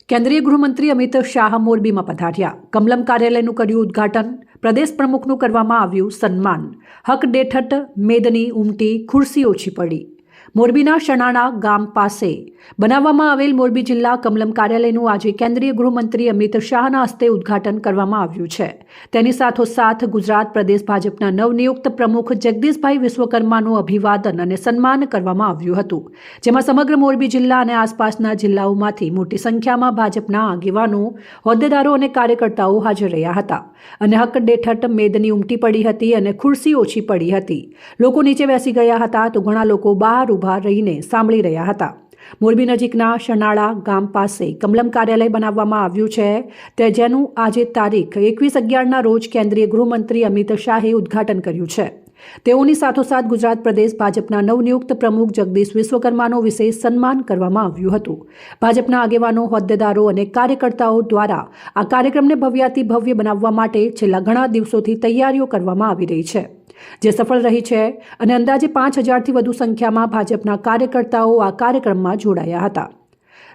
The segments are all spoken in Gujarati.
કેન્દ્રીય ગૃહમંત્રી અમિત શાહ મોરબીમાં પધાર્યા. કમલમ કાર્યાલયનું કર્યું ઉદ્ઘાટન. પ્રદેશ પ્રમુખનું કરવામાં આવ્યું સન્માન. હક ડેઠટ મેદની ઉમટી, ખુરશી ઓછી પડી. મોરબીના શણાણા ગામ પાસે બનાવવામાં આવેલ મોરબી જિલ્લા કમલમ કાર્યાલયનું આજે કેન્દ્રીય ગૃહમંત્રી અમિત શાહના હસ્તે ઉદ્ઘાટન કરવામાં આવ્યું છે. તેની સાથોસાથ ગુજરાત પ્રદેશ ભાજપના નવનિયુક્ત પ્રમુખ જગદીશભાઈ વિશ્વકર્માનું અભિવાદન અને સન્માન કરવામાં આવ્યું હતું, જેમાં સમગ્ર મોરબી જિલ્લા અને આસપાસના જિલ્લાઓમાંથી મોટી સંખ્યામાં ભાજપના આગેવાનો, હોદ્દેદારો અને કાર્યકર્તાઓ હાજર રહ્યા હતા અને હક ડેઠટ મેદની ઉમટી પડી હતી અને ખુરશી ઓછી પડી હતી. લોકો નીચે બેસી ગયા હતા તો ઘણા લોકો બહાર ઊભા રહીને સાંભળી રહ્યા હતા. મોરબી નજીકના શણાળા ગામ પાસે કમલમ કાર્યાલય બનાવવામાં આવ્યું છે, તે જેનું આજે તારીખ 21/11ના રોજ કેન્દ્રીય ગૃહમંત્રી અમિત શાહે ઉદ્ઘાટન કર્યું છે. તેઓની સાથોસાથ ગુજરાત પ્રદેશ ભાજપના નવનિયુક્ત પ્રમુખ જગદીશ વિશ્વકર્માનું વિશેષ સન્માન કરવામાં આવ્યું હતું. ભાજપના આગેવાનો, હોદ્દેદારો અને કાર્યકર્તાઓ દ્વારા આ કાર્યક્રમને ભવ્યાતિ ભવ્ય બનાવવા માટે છેલ્લા ઘણા દિવસોથી તૈયારીઓ કરવામાં આવી રહી છે, જે સફળ રહી છે અને અંદાજે 5000થી વધુ સંખ્યામાં ભાજપના કાર્યકર્તાઓ આ કાર્યક્રમમાં જોડાયા હતા.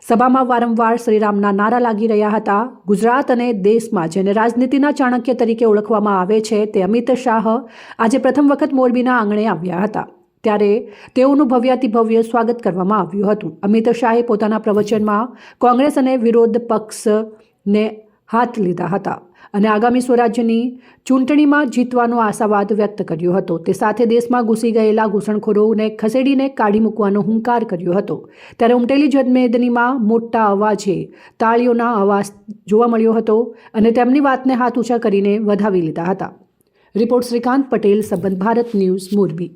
સભામાં વારંવાર શ્રીરામના નારા લાગી રહ્યા હતા. ગુજરાત અને દેશમાં જેને રાજનીતિના ચાણક્ય તરીકે ઓળખવામાં આવે છે, તે અમિત શાહ આજે પ્રથમ વખત મોરબીના આંગણે આવ્યા હતા, ત્યારે તેઓનું ભવ્યાતિ ભવ્ય સ્વાગત કરવામાં આવ્યું હતું. અમિત શાહે પોતાના પ્રવચનમાં કોંગ્રેસ અને વિરોધ પક્ષને હાથ લીધા હતા અને આગામી સ્વરાજ્યની ચૂંટણીમાં જીતવાનો આશાવાદ વ્યક્ત કર્યો હતો. તે સાથે દેશમાં ઘૂસી ગયેલા ઘૂસણખોરોને ખસેડીને કાઢી મૂકવાનો હુંકાર કર્યો હતો. ત્યારે ઉમટેલી જનમેદનીમાં મોટા અવાજે તાળીઓના અવાજ જોવા મળ્યો હતો અને તેમની વાતને હાથ ઊંચા કરીને વધાવી લીધા હતા. રિપોર્ટ શ્રીકાંત પટેલ, સંબંધ ભારત ન્યૂઝ, મોરબી.